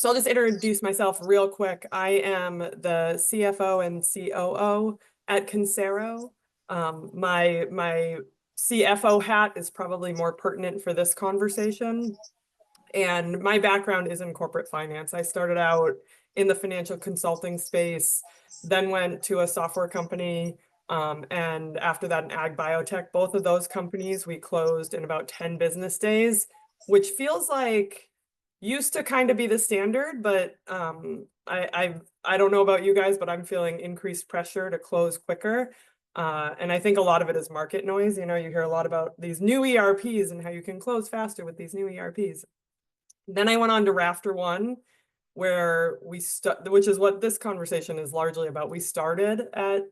So I'll just introduce myself real quick. I am the CFO and COO at Consero. My CFO hat is probably more pertinent for this conversation. And my background is in corporate finance. I started out in the financial consulting space, then went to a software company, and after that, an ag biotech. Both of those companies we closed in about 10 business days, which feels like used to kind of be the standard, but I don't know about you guys, but I'm feeling increased pressure to close quicker. And I think a lot of it is market noise. You know, you hear a lot about these new ERPs and how you can close faster with these new ERPs. Then I went on to Rafter One, where which is what this conversation is largely about. We started at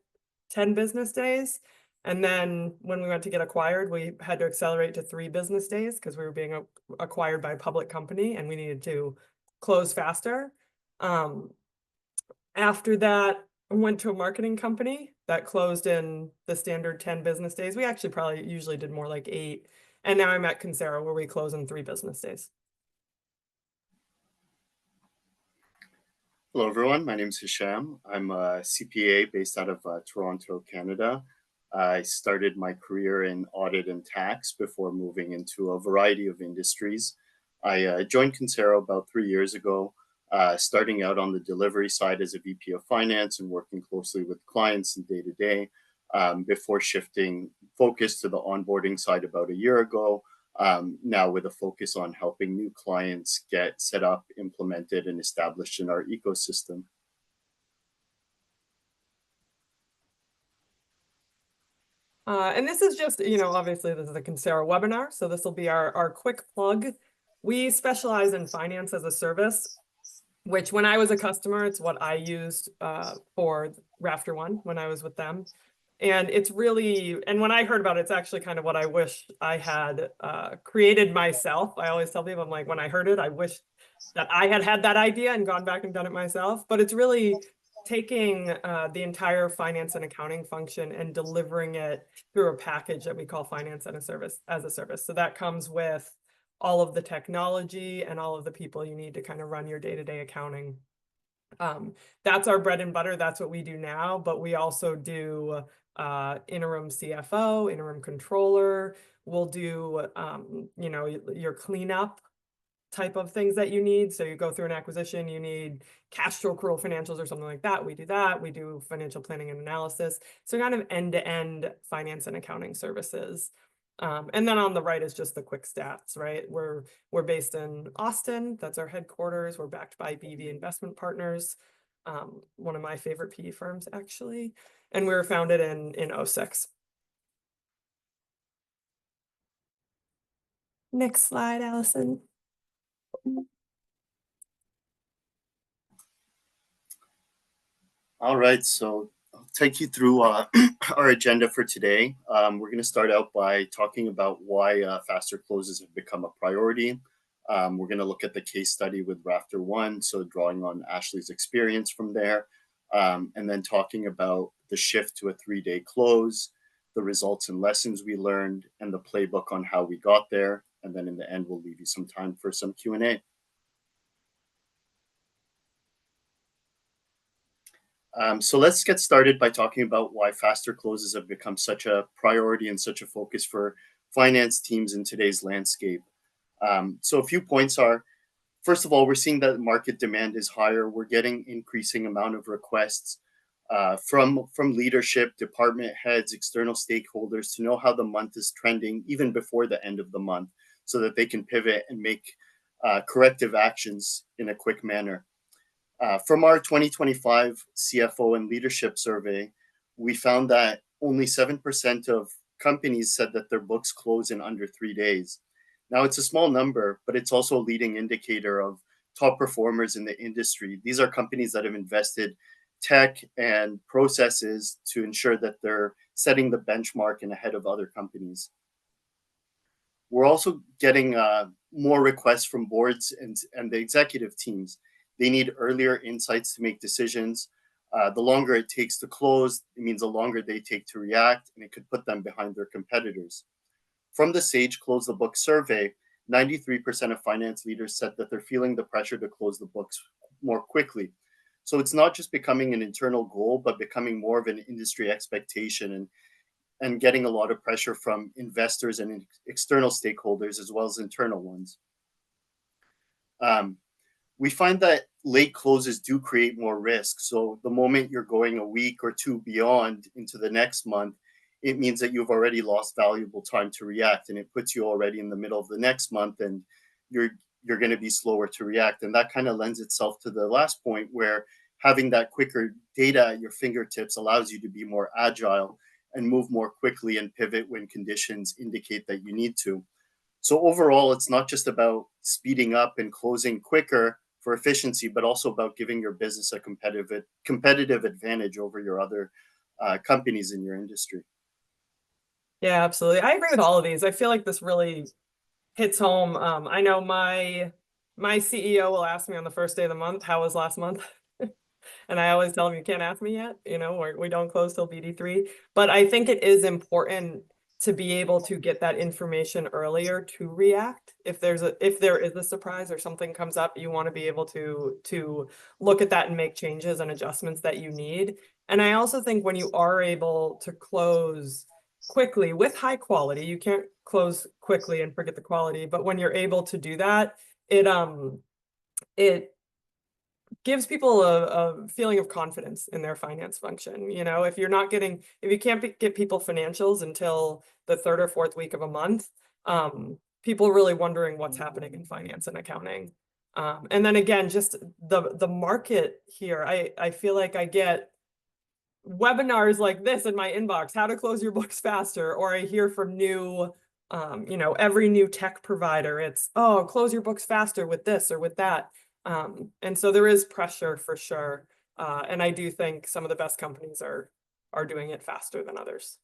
10 business days. And then when we went to get acquired, we had to accelerate to 3 business days because we were being acquired by a public company and we needed to close faster. After that, I went to a marketing company that closed in the standard 10 business days. We actually probably usually did more like 8. And now I'm at Consero, where we close in 3 business days. Hello, everyone. My name is Hisham. I'm a CPA based out of Toronto, Canada. I started my career in audit and tax before moving into a variety of industries. I joined Consero about 3 years ago, starting out on the delivery side as a VP of finance and working closely with clients and day-to-day, before shifting focus to the onboarding side about a year ago. Now with a focus on helping new clients get set up, implemented, and established in our ecosystem. And this is just, you know, obviously this is a Consero webinar, so this will be our quick plug. We specialize in finance as a service, which when I was a customer, it's what I used for Rafter One when I was with them. And it's really, and when I heard about it, it's actually kind of what I wish I had created myself. I always tell people, I'm like, when I heard it, I wish that I had had that idea and gone back and done it myself. But it's really taking the entire finance and accounting function and delivering it through a package that we call finance as a service. So that comes with all of the technology and all of the people you need to kind of run your day-to-day accounting. That's our bread and butter. That's what we do now, but we also do interim CFO, interim controller. We'll do, you know, your cleanup type of things that you need. So you go through an acquisition, you need cash flow accrual financials or something like that. We do that. We do financial planning and analysis. So kind of end-to-end finance and accounting services. And then on the right is just the quick stats, right? We're based in Austin. That's our headquarters. We're backed by BV Investment Partners, one of my favorite PE firms, actually. And we were founded in 2006. Next slide, Allison. All right, so I'll take you through our agenda for today. We're going to start out by talking about why faster closes have become a priority. We're going to look at the case study with Rafter One, so drawing on Ashley's experience from there, and then talking about the shift to a 3-day close, the results and lessons we learned, and the playbook on how we got there. And then in the end, we'll leave you some time for some Q&A. So let's get started by talking about why faster closes have become such a priority and such a focus for finance teams in today's landscape. So a few points are, first of all, we're seeing that market demand is higher. We're getting increasing amount of requests from leadership, department heads, external stakeholders to know how the month is trending even before the end of the month so that they can pivot and make corrective actions in a quick manner. From our 2025 CFO and leadership survey, we found that only 7% of companies said that their books close in under 3 days. Now, it's a small number, but it's also a leading indicator of top performers in the industry. These are companies that have invested tech and processes to ensure that they're setting the benchmark and ahead of other companies. We're also getting more requests from boards and the executive teams. They need earlier insights to make decisions. The longer it takes to close, it means the longer they take to react, and it could put them behind their competitors. From the Sage Close the Book survey, 93% of finance leaders said that they're feeling the pressure to close the books more quickly. So it's not just becoming an internal goal, but becoming more of an industry expectation, and getting a lot of pressure from investors and external stakeholders as well as internal ones. We find that late closes do create more risk. So the moment you're going a week or two beyond into the next month, it means that you've already lost valuable time to react, and it puts you already in the middle of the next month, and you're going to be slower to react. And that kind of lends itself to the last point, where having that quicker data at your fingertips allows you to be more agile and move more quickly and pivot when conditions indicate that you need to. So overall, it's not just about speeding up and closing quicker for efficiency, but also about giving your business a competitive advantage over your other companies in your industry. Yeah, absolutely. I agree with all of these. I feel like this really hits home. I know my CEO will ask me on the first day of the month, how was last month? And I always tell him, you can't ask me yet, we don't close till BD3. But I think it is important to be able to get that information earlier to react. If there is a surprise or something comes up, you want to be able to look at that and make changes and adjustments that you need. And I also think when you are able to close quickly with high quality, you can't close quickly and forget the quality, but when you're able to do that, it gives people a feeling of confidence in their finance function. If you can't get people financials until the third or fourth week of a month, people are really wondering what's happening in finance and accounting. And then again, just the market here, I feel like I get webinars like this in my inbox, how to close your books faster, or I hear from every new tech provider, it's, oh, close your books faster with this or with that. And so there is pressure for sure. And I do think some of the best companies are doing it faster than others.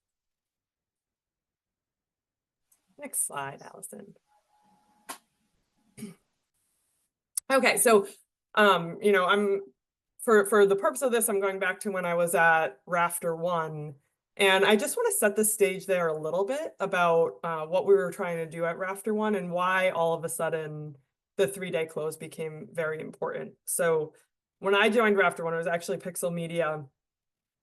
Next slide, Allison. Okay, so I'm for the purpose of this, I'm going back to when I was at Rafter One, and I just want to set the stage there a little bit about what we were trying to do at Rafter One and why all of a sudden the 3-day close became very important. So when I joined Rafter One, it was actually PixelMEDIA,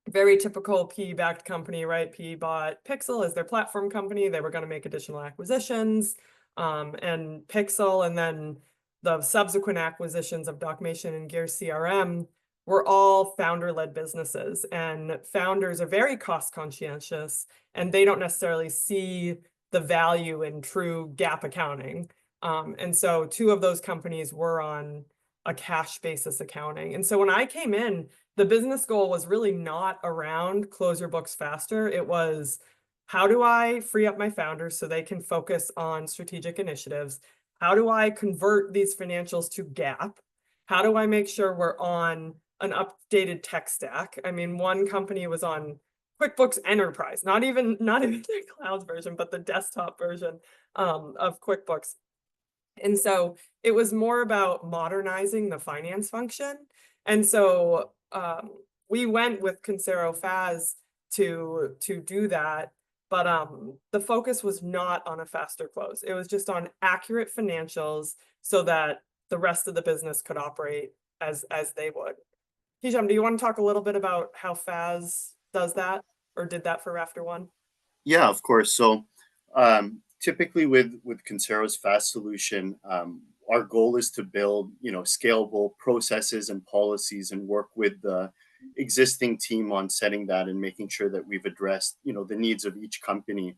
very typical PE-backed company, right? PE bought Pixel as their platform company. They were going to make additional acquisitions, and Pixel, and then the subsequent acquisitions of Docmation and Gear CRM were all founder-led businesses, and founders are very cost conscientious, and they don't necessarily see the value in true GAAP accounting. And so 2 of those companies were on a cash basis accounting. And so when I came in, the business goal was really not around close your books faster. It was, how do I free up my founders so they can focus on strategic initiatives? How do I convert these financials to GAAP? How do I make sure we're on an updated tech stack? I mean, one company was on QuickBooks Enterprise, not even the cloud version, but the desktop version of QuickBooks. And so it was more about modernizing the finance function. And so we went with Consero FAS to do that. But the focus was not on a faster close. It was just on accurate financials so that the rest of the business could operate as they would. Hisham, do you want to talk a little bit about how FAS does that or did that for Rafter One? Yeah, of course. So typically with Consero's FAS solution, our goal is to build scalable processes and policies and work with the existing team on setting that and making sure that we've addressed the needs of each company.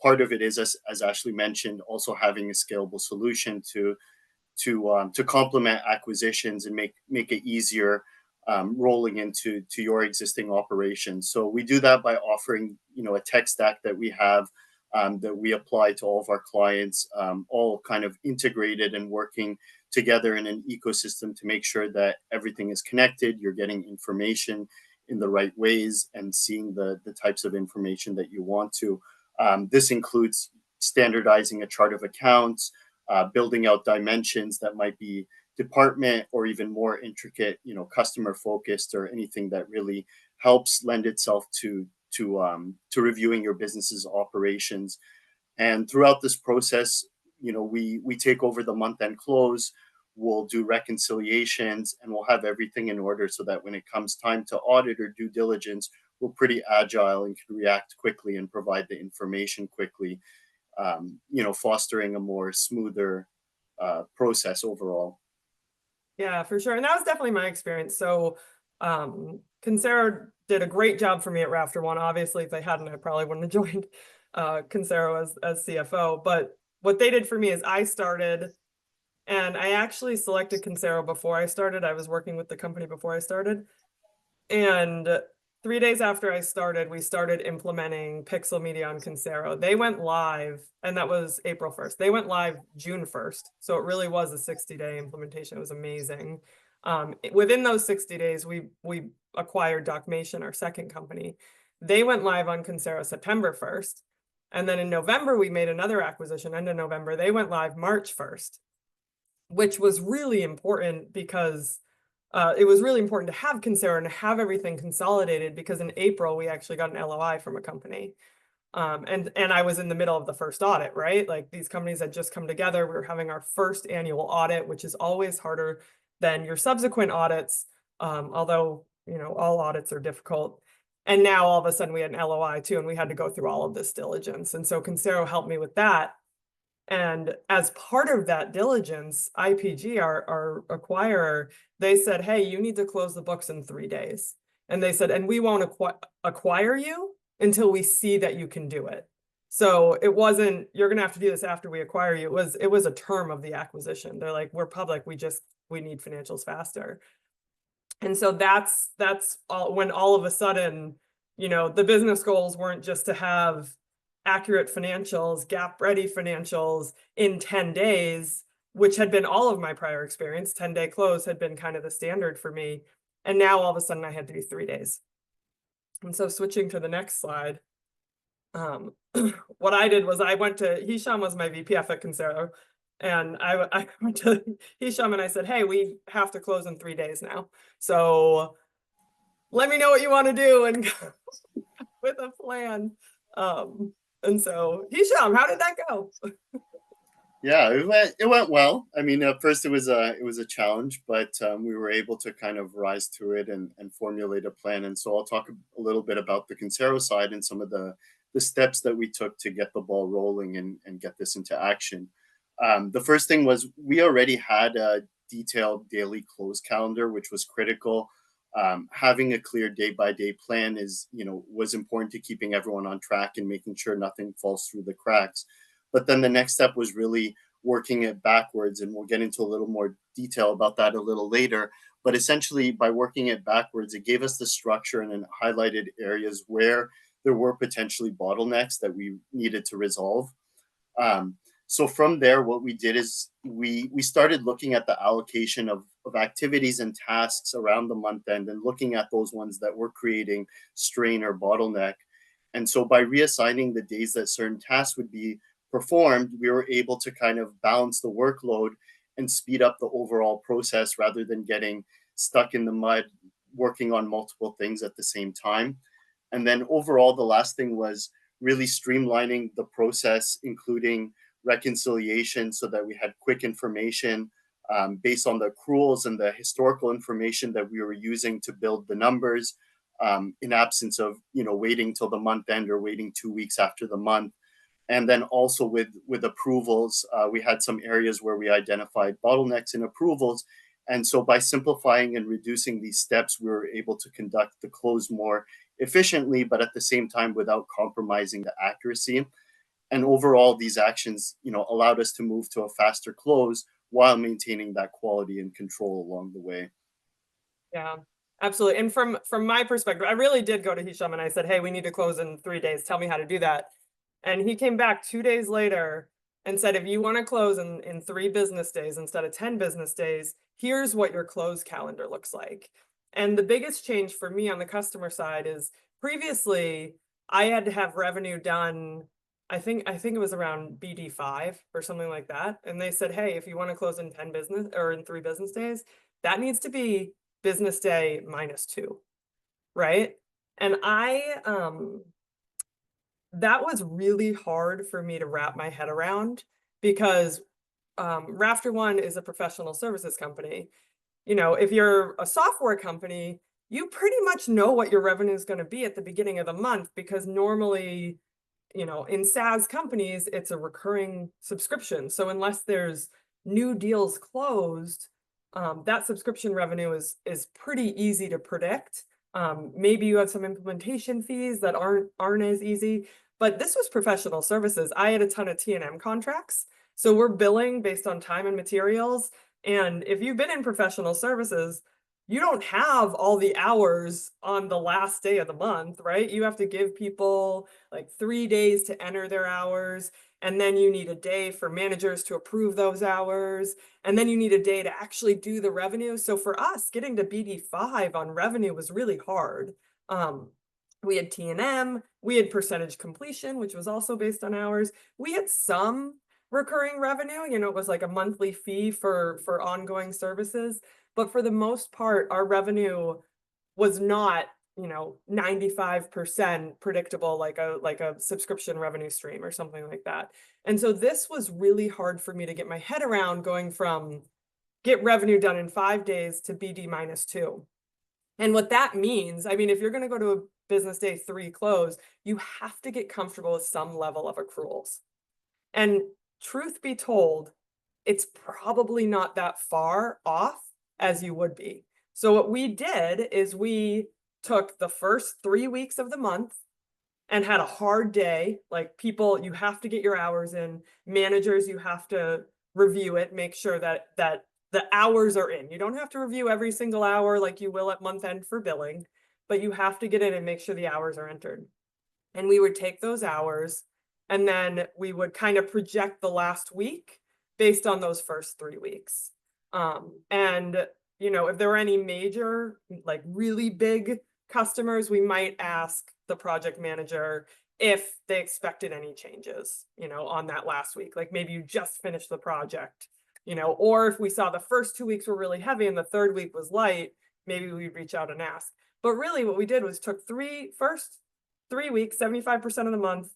Part of it is, as Ashley mentioned, also having a scalable solution to complement acquisitions and make it easier rolling into your existing operations. So we do that by offering a tech stack that we have that we apply to all of our clients, all kind of integrated and working together in an ecosystem to make sure that everything is connected, you're getting information in the right ways and seeing the types of information that you want to. This includes standardizing a chart of accounts, building out dimensions that might be department or even more intricate, customer focused, or anything that really helps lend itself to reviewing your business's operations. And throughout this process, we take over the month end close, we'll do reconciliations, and we'll have everything in order so that when it comes time to audit or due diligence, we're pretty agile and can react quickly and provide the information quickly, fostering a more smoother process overall. Yeah, for sure. And that was definitely my experience. So Consero did a great job for me at Rafter One. Obviously, if they hadn't, I probably wouldn't have joined Consero as CFO. But what they did for me is I started, and I actually selected Consero before I started. I was working with the company before I started. And 3 days after I started, we started implementing PixelMEDIA on Consero. They went live, and that was April 1st. They went live June 1st. So it really was a 60-day implementation. It was amazing. Within those 60 days, we acquired Docmation, our second company. They went live on Consero September 1st. And then in November, we made another acquisition, end of November. They went live March 1st, which was really important because it was really important to have Consero and to have everything consolidated, because in April we actually got an LOI from a company. And I was in the middle of the first audit, right? Like, these companies had just come together. We were having our first annual audit, which is always harder than your subsequent audits. Although, all audits are difficult. And now all of a sudden we had an LOI too, and we had to go through all of this diligence. And so Consero helped me with that. And as part of that diligence, IPG, our acquirer, they said, hey, you need to close the books in 3 days. And they said, and we won't acquire you until we see that you can do it. So it wasn't, you're going to have to do this after we acquire you. It was a term of the acquisition. They're like, we're public. We need financials faster. And so that's all, when all of a sudden, the business goals weren't just to have accurate financials, gap ready financials in 10 days, which had been all of my prior experience. 10-day close had been kind of the standard for me. And now all of a sudden I had to do 3 days. And so switching to the next slide, what I did was I went to, Hisham was my VPF at Consero. And I went to Hisham and I said, hey, we have to close in 3 days now. So let me know what you want to do and with a plan. And so, Hisham, how did that go? Yeah, it went well. I mean, at first it was a challenge, but we were able to kind of rise to it and formulate a plan. And so I'll talk a little bit about the Consero side and some of the steps that we took to get the ball rolling and get this into action. The first thing was we already had a detailed daily close calendar, which was critical. Having a clear day-by-day plan was important to keeping everyone on track and making sure nothing falls through the cracks. But then the next step was really working it backwards, and we'll get into a little more detail about that a little later. But essentially, by working it backwards, it gave us the structure and it highlighted areas where there were potentially bottlenecks that we needed to resolve. So from there, what we did is we started looking at the allocation of activities and tasks around the month end and looking at those ones that were creating strain or bottleneck. And so by reassigning the days that certain tasks would be performed, we were able to kind of balance the workload and speed up the overall process rather than getting stuck in the mud, working on multiple things at the same time. And then overall, the last thing was really streamlining the process, including reconciliation, so that we had quick information based on the accruals and the historical information that we were using to build the numbers, in absence of waiting till the month end or waiting 2 weeks after the month. And then also with approvals, we had some areas where we identified bottlenecks in approvals. And so by simplifying and reducing these steps, we were able to conduct the close more efficiently, but at the same time without compromising the accuracy. And overall, these actions, allowed us to move to a faster close while maintaining that quality and control along the way. Yeah, absolutely. And from my perspective, I really did go to Hisham and I said, hey, we need to close in 3 days. Tell me how to do that. And he came back 2 days later and said, if you want to close in 3 business days instead of 10 business days, here's what your close calendar looks like. And the biggest change for me on the customer side is previously I had to have revenue done, I think it was around BD5 or something like that. And they said, hey, if you want to close in 10 business or in 3 business days, that needs to be business day -2, right? And that was really hard for me to wrap my head around, because Rafter One is a professional services company. You know, if you're a software company, you pretty much know what your revenue is going to be at the beginning of the month, because normally, you know, in SaaS companies, it's a recurring subscription. So unless there's new deals closed, that subscription revenue is pretty easy to predict. Maybe you have some implementation fees that aren't as easy, but this was professional services. I had a ton of T&M contracts. So we're billing based on time and materials. And if you've been in professional services, you don't have all the hours on the last day of the month, right? You have to give people like 3 days to enter their hours. And then you need a day for managers to approve those hours. And then you need a day to actually do the revenue. So for us, getting to BD5 on revenue was really hard. We had T&M, we had percentage completion, which was also based on hours. We had some recurring revenue, you know, it was like a monthly fee for ongoing services. But for the most part, our revenue was not, you know, 95% predictable like a subscription revenue stream or something like that. And so this was really hard for me to get my head around, going from get revenue done in 5 days to BD -2. And what that means, I mean, if you're going to go to a business day 3 close, you have to get comfortable with some level of accruals. And truth be told, it's probably not that far off as you would be. So what we did is we took the first 3 weeks of the month and had a hard day. Like, people, you have to get your hours in. Managers, you have to review it, make sure that the hours are in. You don't have to review every single hour like you will at month end for billing, but you have to get in and make sure the hours are entered. And we would take those hours, and then we would kind of project the last week based on those first 3 weeks. And, you know, if there were any major, like really big customers, we might ask the project manager if they expected any changes, you know, on that last week. Like, maybe you just finished the project, you know, or if we saw the first 2 weeks were really heavy and the third week was light, maybe we'd reach out and ask. But really what we did was took first 3 weeks, 75% of the month,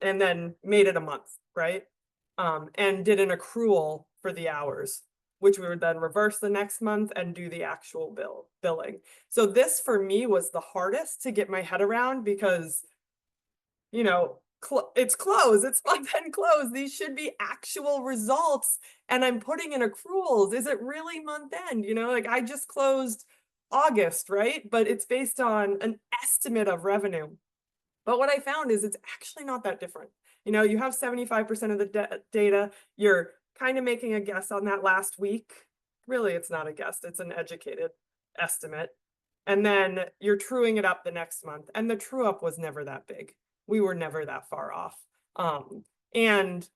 and then made it a month, right? And did an accrual for the hours, which we would then reverse the next month and do the actual billing. So this for me was the hardest to get my head around, because, you know, it's close, it's month-end close. These should be actual results, and I'm putting in accruals. Is it really month-end? You know, like, I just closed August, right? But it's based on an estimate of revenue. But what I found is it's actually not that different. You know, you have 75% of the data. You're kind of making a guess on that last week. Really, it's not a guess. It's an educated estimate. And then you're truing it up the next month. And the true up was never that big. We were never that far off. And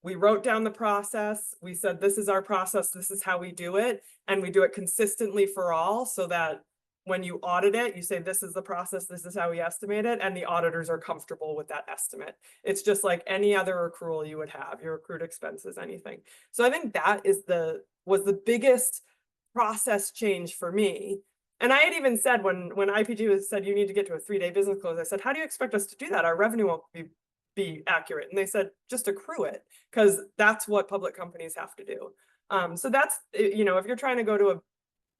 we wrote down the process. We said, this is our process. This is how we do it. And we do it consistently for all, so that when you audit it, you say, this is the process, this is how we estimate it, and the auditors are comfortable with that estimate. It's just like any other accrual you would have, your accrued expenses, anything. So I think that was the biggest process change for me. And I had even said, when IPG said you need to get to a 3-day business close, I said, how do you expect us to do that? Our revenue won't be accurate. And they said, just accrue it, because that's what public companies have to do. So that's, you know, if you're trying to go to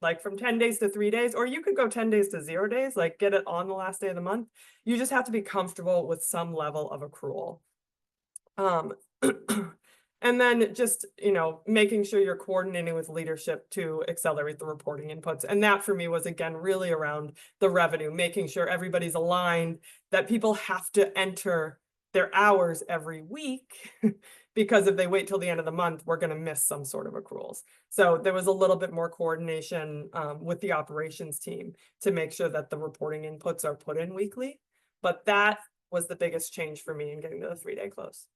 like from 10 days to 3 days, or you could go 10 days to 0 days, like get it on the last day of the month. You just have to be comfortable with some level of accrual. And then just, you know, making sure you're coordinating with leadership to accelerate the reporting inputs. And that for me was, again, really around the revenue, making sure everybody's aligned, that people have to enter their hours every week, because if they wait till the end of the month, we're going to miss some sort of accruals. So there was a little bit more coordination with the operations team to make sure that the reporting inputs are put in weekly. But that was the biggest change for me in getting to the 3-day close.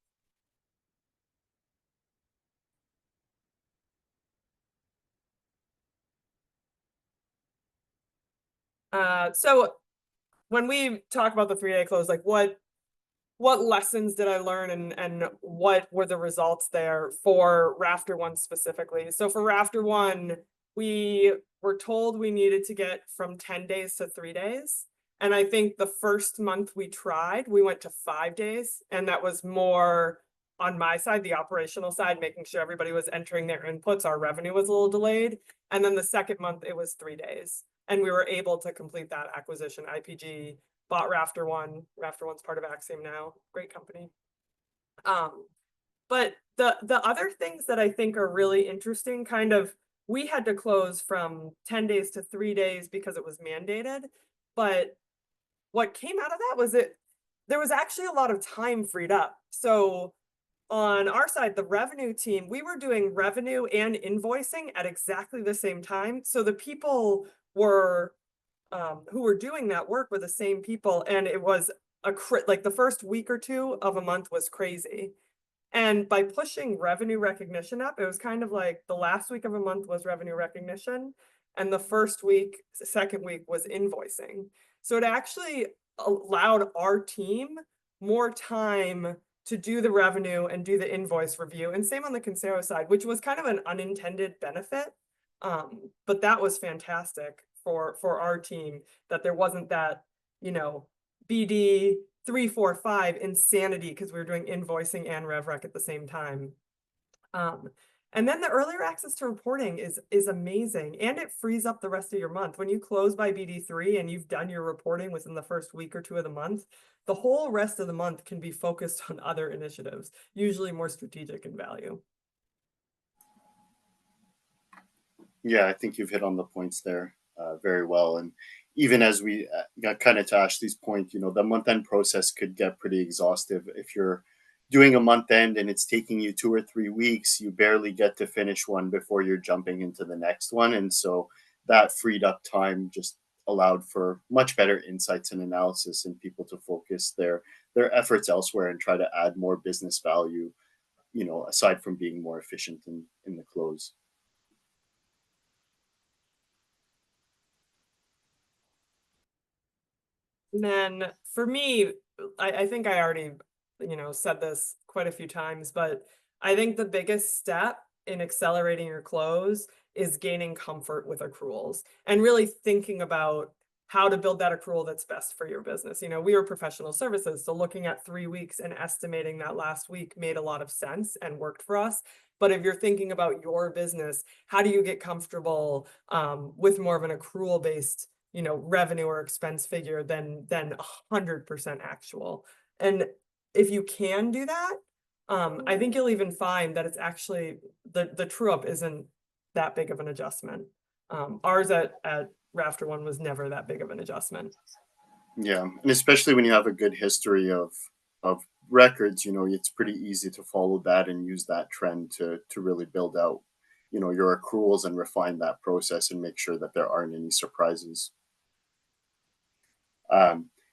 So when we talk about the 3-day close, like what lessons did I learn, and what were the results there for Rafter One specifically? So for Rafter One, we were told we needed to get from 10 days to 3 days. And I think the first month we tried, we went to 5 days, and that was more on my side, the operational side, making sure everybody was entering their inputs, our revenue was a little delayed. And then the second month, it was 3 days. And we were able to complete that acquisition. IPG bought Rafter One. Rafter One's part of Axiom now. Great company. But the other things that I think are really interesting, kind of, we had to close from 10 days to 3 days because it was mandated. But what came out of that was there was actually a lot of time freed up. So on our side, the revenue team, we were doing revenue and invoicing at exactly the same time. So the people were who were doing that work were the same people, and it was like the first week or two of a month was crazy. And by pushing revenue recognition up, it was kind of like the last week of a month was revenue recognition, and the first week, second week was invoicing. So it actually allowed our team more time to do the revenue and do the invoice review. And same on the Consero side, which was kind of an unintended benefit. But that was fantastic for our team, that there wasn't that, BD 3, 4, 5 insanity because we were doing invoicing and rev-rec at the same time. And then the earlier access to reporting is amazing, and it frees up the rest of your month. When you close by BD3 and you've done your reporting within the first week or two of the month, the whole rest of the month can be focused on other initiatives, usually more strategic in value. Yeah, I think you've hit on the points there very well. And even as we got kind of to Ashley's point, the month end process could get pretty exhaustive. If you're doing a month end and it's taking you 2 or 3 weeks, you barely get to finish one before you're jumping into the next one. And so that freed up time just allowed for much better insights and analysis, and people to focus their efforts elsewhere and try to add more business value, aside from being more efficient in the close. And then for me, I think I already, said this quite a few times, but I think the biggest step in accelerating your close is gaining comfort with accruals and really thinking about how to build that accrual that's best for your business. We were professional services, so looking at 3 weeks and estimating that last week made a lot of sense and worked for us. But if you're thinking about your business, how do you get comfortable with more of an accrual based revenue or expense figure than 100% actual? And if you can do that, I think you'll even find that it's actually the true up isn't that big of an adjustment. Ours at Rafter One was never that big of an adjustment. Yeah, and especially when you have a good history of records, it's pretty easy to follow that and use that trend to really build out, your accruals and refine that process and make sure that there aren't any surprises.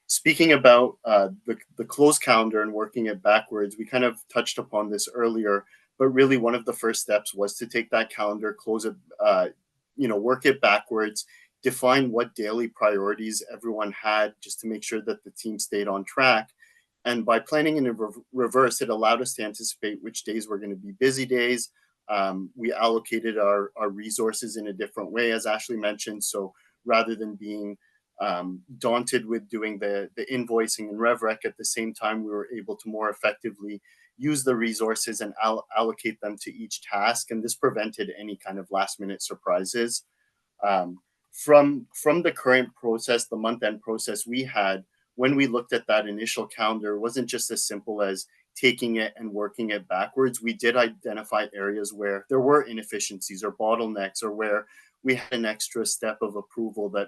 Speaking about the close calendar and working it backwards, we kind of touched upon this earlier, but really one of the first steps was to take that calendar, close it, work it backwards, define what daily priorities everyone had just to make sure that the team stayed on track. And by planning in reverse, it allowed us to anticipate which days were going to be busy days. We allocated our resources in a different way, as Ashley mentioned. So rather than being daunted with doing the invoicing and rev-rec at the same time, we were able to more effectively use the resources and allocate them to each task. And this prevented any kind of last minute surprises. From the current process, the month end process we had, when we looked at that initial calendar, it wasn't just as simple as taking it and working it backwards. We did identify areas where there were inefficiencies or bottlenecks, or where we had an extra step of approval that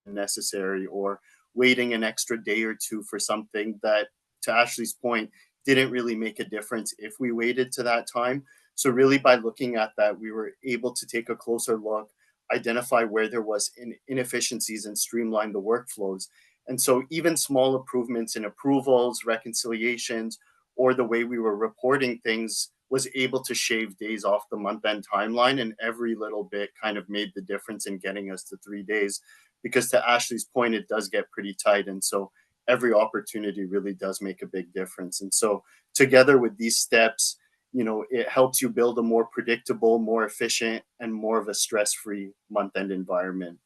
necessary, or waiting an extra day or two for something that, to Ashley's point, didn't really make a difference if we waited to that time. So really, by looking at that, we were able to take a closer look, identify where there was inefficiencies, and streamline the workflows. And so even small improvements in approvals, reconciliations, or the way we were reporting things was able to shave days off the month-end timeline. And every little bit kind of made the difference in getting us to 3 days. Because to Ashley's point, it does get pretty tight. And so every opportunity really does make a big difference. And so together with these steps, it helps you build a more predictable, more efficient, and more of a stress-free month-end environment.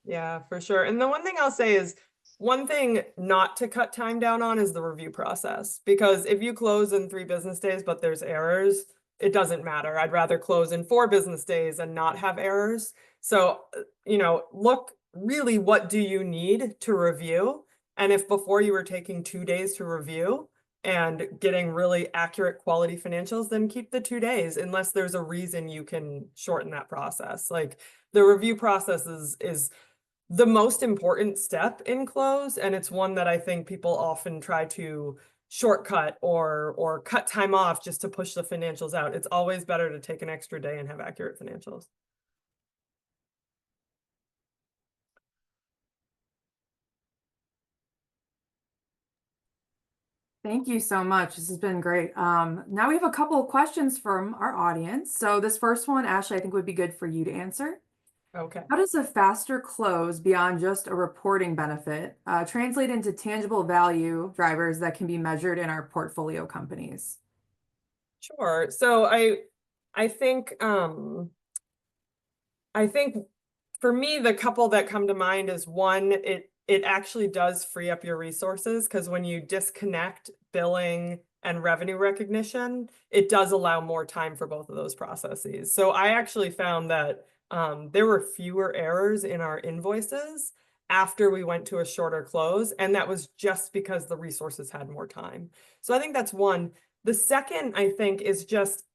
Yeah, for sure. And the one thing I'll say is one thing not to cut time down on is the review process, because if you close in 3 business days, but there's errors, it doesn't matter. I'd rather close in 4 business days and not have errors. So, look really, what do you need to review? And if before you were taking 2 days to review and getting really accurate quality financials, then keep the 2 days unless there's a reason you can shorten that process. Like the review process is the most important step in close, and it's one that I think people often try to shortcut or cut time off just to push the financials out. It's always better to take an extra day and have accurate financials. Thank you so much. This has been great. Now we have a couple of questions from our audience. So this first one, Ashley, I think would be good for you to answer. Okay. How does a faster close beyond just a reporting benefit translate into tangible value drivers that can be measured in our portfolio companies? Sure. So I think for me, the couple that come to mind is one, it actually does free up your resources, because when you disconnect billing and revenue recognition, it does allow more time for both of those processes. So I actually found that there were fewer errors in our invoices after we went to a shorter close, and that was just because the resources had more time. So I think that's one. The second, I think, is just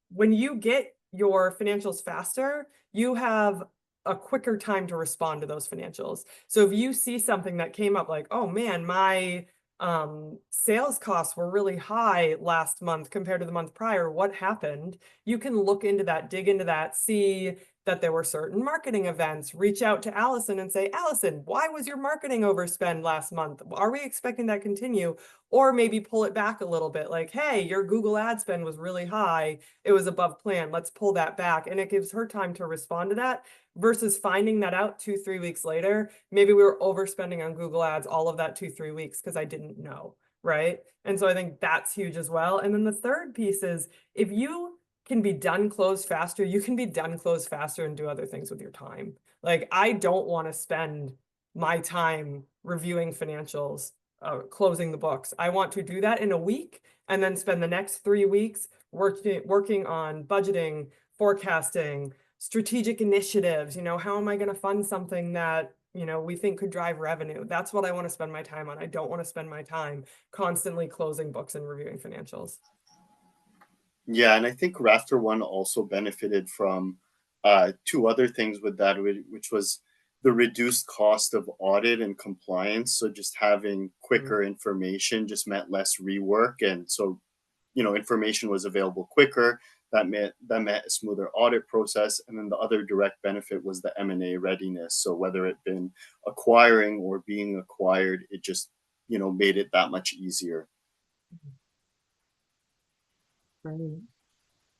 when you get your financials faster, you have a quicker time to respond to those financials. So if you see something that came up like, oh man, my sales costs were really high last month compared to the month prior, what happened? You can look into that, dig into that, see that there were certain marketing events, reach out to Allison and say, Allison, why was your marketing overspend last month? Are we expecting that to continue? Or maybe pull it back a little bit, like, hey, your Google ad spend was really high. It was above plan. Let's pull that back. And it gives her time to respond to that versus finding that out 2-3 weeks later. Maybe we were overspending on Google ads all of that 2-3 weeks because I didn't know, right? And so I think that's huge as well. And then the third piece is, if you can be done closed faster, you can be done closed faster and do other things with your time. Like, I don't want to spend my time reviewing financials, closing the books. I want to do that in a week and then spend the next 3 weeks working on budgeting, forecasting, strategic initiatives. How am I going to fund something that we think could drive revenue? That's what I want to spend my time on. I don't want to spend my time constantly closing books and reviewing financials. Yeah, and I think Rafter One also benefited from 2 other things with that, which was the reduced cost of audit and compliance. So just having quicker information just meant less rework, and so information was available quicker. That meant a smoother audit process, and then the other direct benefit was the M&A readiness. So whether it been acquiring or being acquired, it just made it that much easier. Great.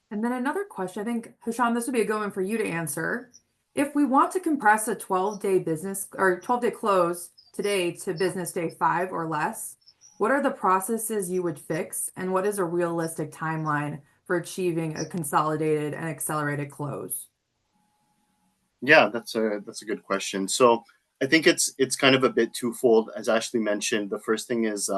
And then another question, I think, Hisham, this would be a good one for you to answer. If we want to compress a 12-day business or 12-day close today to business day 5 or less, what are the processes you would fix, and what is a realistic timeline for achieving a consolidated and accelerated close? Yeah, that's a good question. So I think it's kind of a bit twofold. As Ashley mentioned, the first thing is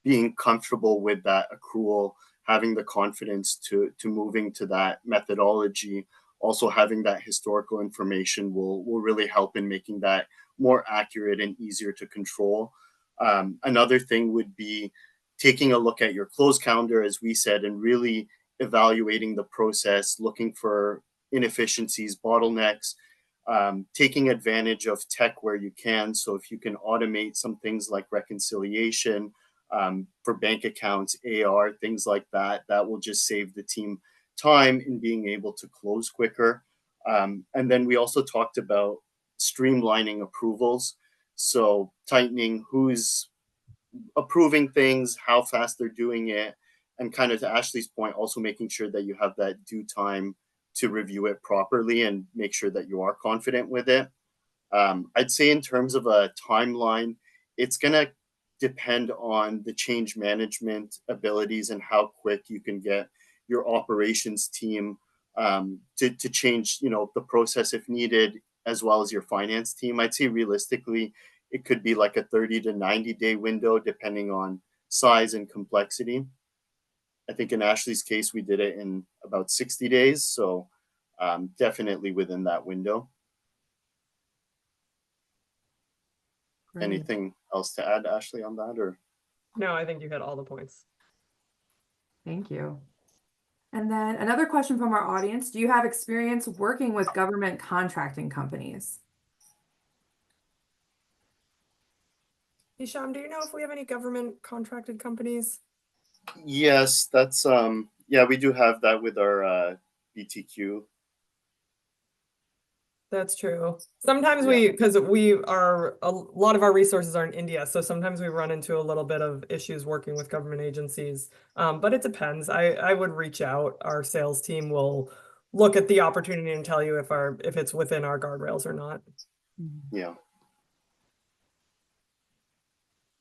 being comfortable with that accrual, having the confidence to moving to that methodology. Also, having that historical information will really help in making that more accurate and easier to control. Another thing would be taking a look at your close calendar, as we said, and really evaluating the process, looking for inefficiencies, bottlenecks, taking advantage of tech where you can. So if you can automate some things like reconciliation for bank accounts, AR, things like that, that will just save the team time in being able to close quicker. And then we also talked about streamlining approvals. So tightening who's approving things, how fast they're doing it, and kind of to Ashley's point, also making sure that you have that due time to review it properly and make sure that you are confident with it. I'd say in terms of a timeline, it's going to depend on the change management abilities and how quick you can get your operations team to change, the process if needed, as well as your finance team. I'd say realistically, it could be like a 30 to 90-day window, depending on size and complexity. I think in Ashley's case, we did it in about 60 days. So definitely within that window. Great. Anything else to add, Ashley, on that? Or No, I think you hit all the points. Thank you. And then another question from our audience. Do you have experience working with government contracting companies? Hisham, do you know if we have any government contracted companies? yes, that's yeah, we do have that with our BTQ. That's true. Sometimes Yeah. because a lot of our resources are in India, so sometimes we run into a little bit of issues working with government agencies. But it depends. I would reach out. Our sales team will look at the opportunity and tell you if it's within our guardrails or not. Yeah.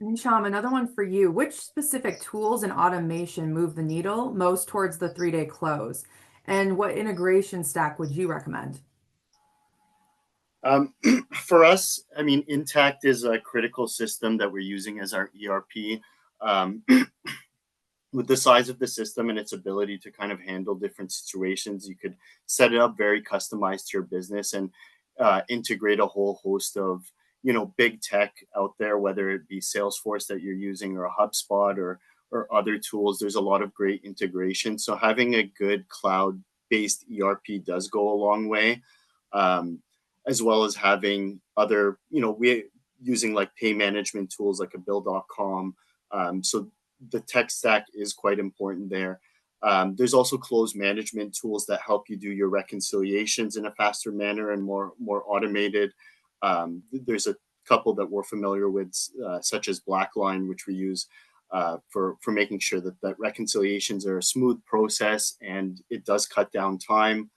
And Hisham, another one for you. Which specific tools and automation move the needle most towards the 3-day close? And what integration stack would you recommend? For us, I mean, Intact is a critical system that we're using as our ERP. With the size of the system and its ability to kind of handle different situations, you could set it up very customized to your business and integrate a whole host of, big tech out there, whether it be Salesforce that you're using or HubSpot or other tools. There's a lot of great integration. So having a good cloud-based ERP does go a long way. As well as having other, we using like pay management tools like a bill.com. So the tech stack is quite important there. There's also close management tools that help you do your reconciliations in a faster manner and more automated. There's a couple that we're familiar with, such as Blackline, which we use for making sure that reconciliations are a smooth process and it does cut down time.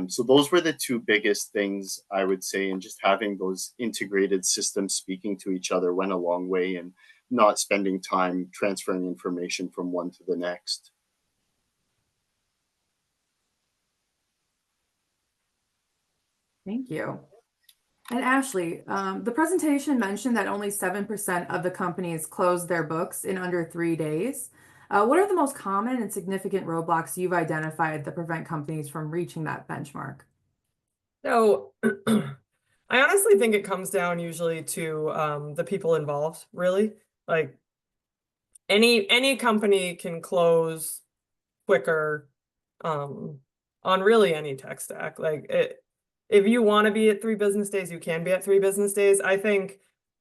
So those were the two biggest things I would say, and just having those integrated systems speaking to each other went a long way, and not spending time transferring information from one to the next. Thank you. And Ashley, the presentation mentioned that only 7% of the companies closed their books in under 3 days. What are the most common and significant roadblocks you've identified that prevent companies from reaching that benchmark? So I honestly think it comes down usually to the people involved, really. Like any company can close quicker on really any tech stack. If you want to be at 3 business days, you can be at 3 business days. I think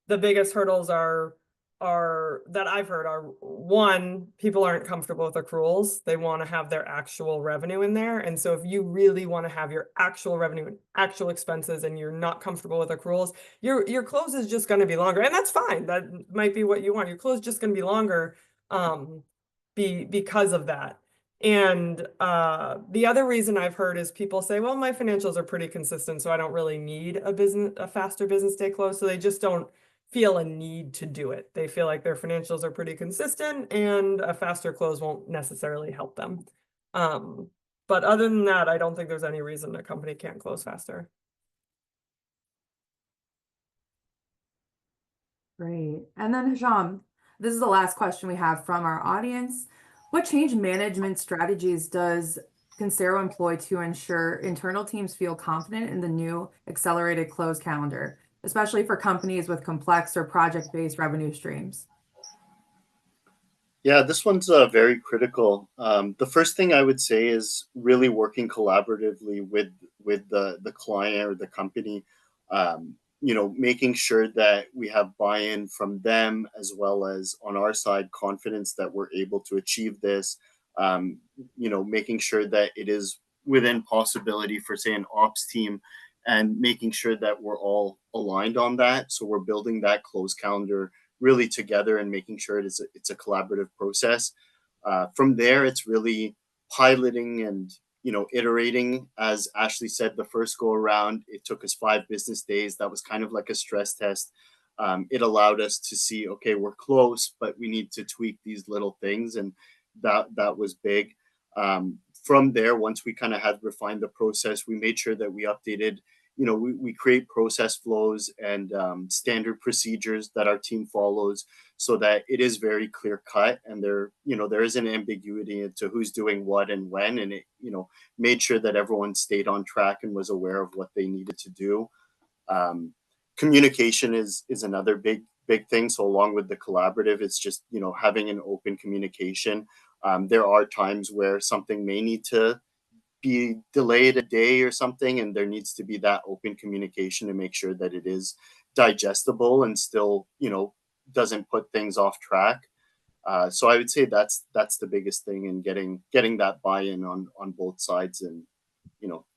the biggest hurdles are that I've heard are, one, people aren't comfortable with accruals. They want to have their actual revenue in there. And so if you really want to have your actual revenue and actual expenses and you're not comfortable with accruals, your close is just going to be longer. And that's fine. That might be what you want. Your close is just going to be longer because of that. And the other reason I've heard is people say, well, my financials are pretty consistent, so I don't really need a faster business day close. So they just don't feel a need to do it. They feel like their financials are pretty consistent and a faster close won't necessarily help them. But other than that, I don't think there's any reason a company can't close faster. Great. And then Hisham, this is the last question we have from our audience. What change management strategies does Consero employ to ensure internal teams feel confident in the new accelerated close calendar, especially for companies with complex or project-based revenue streams? Yeah, this one's very critical. The first thing I would say is really working collaboratively with the client or the company. Making sure that we have buy-in from them, as well as on our side, confidence that we're able to achieve this. Making sure that it is within possibility for, say, an ops team, and making sure that we're all aligned on that. So we're building that close calendar really together and making sure it's a collaborative process. From there, it's really piloting and iterating. As Ashley said, the first go around, it took us 5 business days. That was kind of like a stress test. It allowed us to see, okay, we're close, but we need to tweak these little things, and that was big. From there, once we kind of had refined the process, we made sure that we updated, we create process flows and standard procedures that our team follows so that it is very clear cut, and there isn't ambiguity into who's doing what and when, and it made sure that everyone stayed on track and was aware of what they needed to do. Communication is another big thing. So along with the collaborative, it's just having an open communication. There are times where something may need to be delayed a day or something, and there needs to be that open communication to make sure that it is digestible and still doesn't put things off track. So I would say that's the biggest thing, in getting that buy-in on both sides, and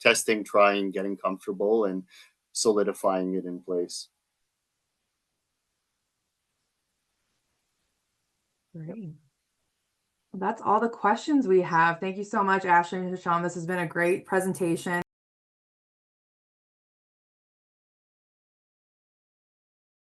testing, trying, getting comfortable, and solidifying it in place. Great. Well, that's all the questions we have. Thank you so much, Ashley and Hisham. This has been a great presentation.